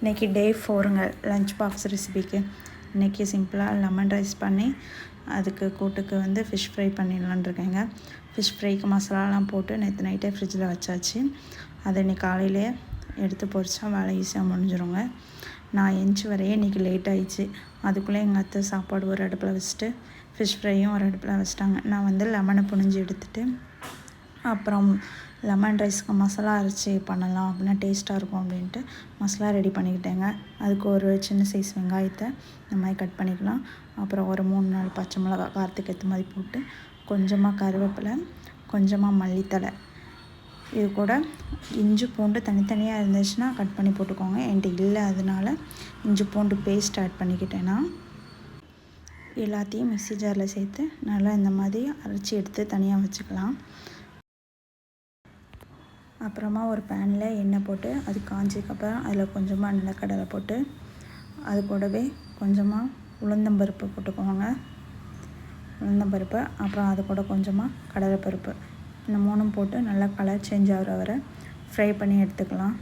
இன்றைக்கி டே 4ங்க lunch box ரெசிபிக்கு. இன்றைக்கி சிம்பிளாக லெமன் ரைஸ் பண்ணி அதுக்கு கூட்டுக்கு வந்து ஃபிஷ் ஃப்ரை பண்ணிடலான்னு இருக்கேங்க. ஃபிஷ் ஃப்ரைக்கு மசாலாலாம் போட்டு நேற்று நைட்டே ஃப்ரிட்ஜில் வச்சாச்சு. அதை இன்றைக்கி காலையிலே எடுத்து பொரிச்சா வேலை ஈஸியாக முடிஞ்சிருங்க. நான் எஞ்சி வரையே இன்றைக்கி லேட் ஆகிடுச்சு. அதுக்குள்ளே எங்கள் அத்தை சாப்பாடு ஒரு அடுப்பில் வச்சுட்டு ஃபிஷ் ஃப்ரையும் ஒரு அடுப்பில் வச்சுட்டாங்க. நான் வந்து லெமனை புழிஞ்சு எடுத்துகிட்டு அப்புறம் லெமன் ரைஸ்க்கு மசாலா அரைச்சி பண்ணலாம் அப்படின்னா டேஸ்ட்டாக இருக்கும் அப்படின்ட்டு மசாலா ரெடி பண்ணிக்கிட்டேங்க. அதுக்கு ஒரு சின்ன சைஸ் வெங்காயத்தை இந்த மாதிரி கட் பண்ணிக்கலாம். அப்புறம் ஒரு 3-4 பச்சை மிளகா காரத்துக்கு ஏற்ற மாதிரி போட்டு கொஞ்சமாக கருவேப்பிலை, கொஞ்சமாக மல்லித்தழை, இது கூட இஞ்சி பூண்டு தனித்தனியாக இருந்துச்சுன்னா கட் பண்ணி போட்டுக்கோங்க. என்கிட்ட இல்லை, அதனால இஞ்சி பூண்டு பேஸ்ட் ஆட் பண்ணிக்கிட்டேன்னா எல்லாத்தையும் மிக்ஸி ஜாரில் சேர்த்து நல்லா இந்த மாதிரி அரைச்சி எடுத்து தனியாக வச்சுக்கலாம். அப்புறமா ஒரு பேனில் எண்ணெய் போட்டு அது காஞ்சதுக்கப்புறம் அதில் கொஞ்சமாக நிலக்கடலை போட்டு அது கூடவே கொஞ்சமாக உளுந்தம்பருப்பு போட்டுக்கோங்க. உளுந்தம்பருப்பு அப்புறம் அது கூட கொஞ்சமாக கடலைப்பருப்பு, இந்த 3ம் போட்டு நல்லா கலர் சேஞ்ச் ஆகிற வரை ஃப்ரை பண்ணி எடுத்துக்கலாம்.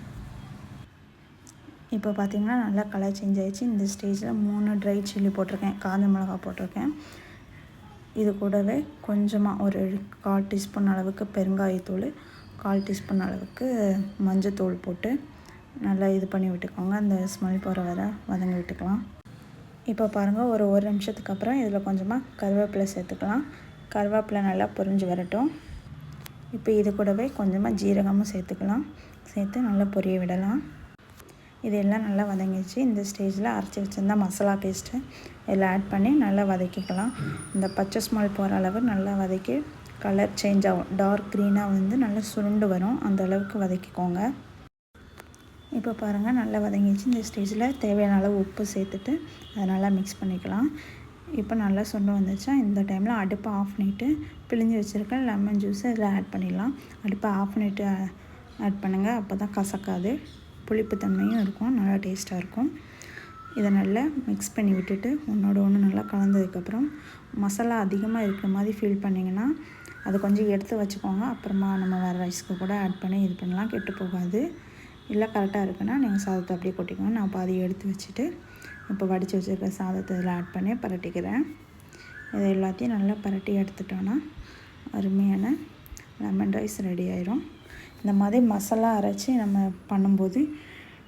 இப்போ பார்த்திங்கன்னா நல்லா கலர் சேஞ்ச் ஆகிடுச்சு. இந்த ஸ்டேஜில் 3 ட்ரை சில்லி போட்டிருக்கேன், காஞ்ச மிளகா போட்டிருக்கேன். இது கூடவே கொஞ்சமாக ஒரு 1/4 டீஸ்பூன் அளவுக்கு பெருங்காயத்தூள், 1/4 டீஸ்பூன் அளவுக்கு மஞ்சத்தூள் போட்டு நல்லா இது பண்ணி விட்டுக்கோங்க. அந்த ஸ்மெல் போகிற வரை வதங்கி விட்டுக்கலாம். இப்போ பாருங்கள், ஒரு நிமிஷத்துக்கு அப்புறம் இதில் கொஞ்சமாக கருவேப்பிலை சேர்த்துக்கலாம். கருவேப்பிலை நல்லா பொரிஞ்சு வரட்டும். இப்போ இது கூடவே கொஞ்சமாக ஜீரகமும் சேர்த்துக்கலாம். சேர்த்து நல்லா பொரிய விடலாம். இதெல்லாம் நல்லா வதங்கிடுச்சு. இந்த ஸ்டேஜில் அரைச்சி வச்சுருந்தா மசாலா பேஸ்ட்டு இதில் ஆட் பண்ணி நல்லா வதக்கிக்கலாம். இந்த பச்சை ஸ்மெல் போகிற அளவு நல்லா வதக்கி கலர் சேஞ்ச் ஆகும், டார்க் க்ரீனாக வந்து நல்லா சுருண்டு வரும், அந்த அளவுக்கு வதக்கிக்கோங்க. இப்போ பாருங்கள் நல்லா வதங்கிடுச்சு. இந்த ஸ்டேஜில் தேவையான அளவு உப்பு சேர்த்துட்டு அதை நல்லா மிக்ஸ் பண்ணிக்கலாம். இப்போ நல்லா சுண்டு வந்துச்சா இந்த டைமில் அடுப்பை ஆஃப் பண்ணிவிட்டு பிழிஞ்சு வச்சுருக்க லெமன் ஜூஸை இதில் ஆட் பண்ணிடலாம். அடுப்பை ஆஃப் பண்ணிவிட்டு ஆட் பண்ணுங்கள், அப்போ தான் கசக்காது, புளிப்பு தன்மையும் இருக்கும், நல்லா டேஸ்ட்டாக இருக்கும். இதை நல்லா மிக்ஸ் பண்ணி விட்டுட்டு ஒன்றோட ஒன்று நல்லா கலந்ததுக்கப்புறம் மசாலா அதிகமாக இருக்கிற மாதிரி ஃபீல் பண்ணிங்கன்னா அதை கொஞ்சம் எடுத்து வச்சுக்கோங்க. அப்புறமா நம்ம வேறு ரைஸ்க்கு கூட ஆட் பண்ணி இது பண்ணலாம், கெட்டு போகாது. இல்லை கரெக்டாக இருக்குன்னா நீங்கள் சாதத்தை அப்படியே கொட்டிக்கோங்க. நான் பாதி எடுத்து வச்சுட்டு இப்போ வடித்து வச்சுருக்க சாதத்தை இதில் ஆட் பண்ணி பரட்டிக்கிறேன். இதை எல்லாத்தையும் நல்லா பரட்டி எடுத்துட்டோன்னா அருமையான லெமன் ரைஸ் ரெடி ஆயிரும். இந்த மாதிரி மசாலா அரைச்சி நம்ம பண்ணும்போது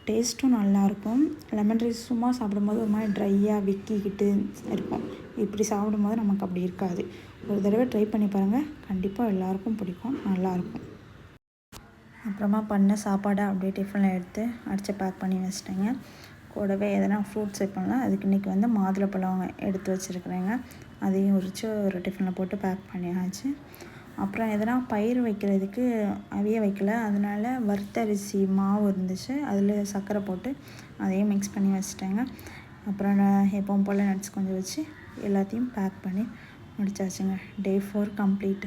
டேஸ்ட்டும் நல்லாயிருக்கும். லெமன் ரைஸ் சும்மா சாப்பிடும்போது ஒரு மாதிரி ட்ரையாக விக்கிக்கிட்டு இருக்கும். இப்படி சாப்பிடும்போது நமக்கு அப்படி இருக்காது. ஒரு தடவை ட்ரை பண்ணி பாருங்கள், கண்டிப்பாக எல்லாேருக்கும் பிடிக்கும், நல்லாயிருக்கும். அப்புறமா பண்ண சாப்பாடை அப்படியே டிஃபனில் எடுத்து அடித்து பேக் பண்ணி வச்சிட்டேங்க. கூடவே எதனா ஃப்ரூட்ஸ் வைப்போம்ல, அதுக்கு இன்றைக்கி வந்து மாதுளப்பழம் எடுத்து வச்சுருக்குறேங்க. அதையும் உரித்து ஒரு டிஃபனில் போட்டு பேக் பண்ணியாச்சு. அப்புறம் எதனா பயிர் வைக்கிறதுக்கு அவிய வைக்கல, அதனால் வறுத்தரிசி மாவு இருந்துச்சு, அதில் சர்க்கரை போட்டு அதையும் மிக்ஸ் பண்ணி வச்சுட்டேங்க. அப்புறம் நான் எப்பவும் போல் நட்ஸ் கொஞ்சம் வச்சு எல்லாத்தையும் பேக் பண்ணி முடிச்சாச்சுங்க. டே 4 கம்ப்ளீட்.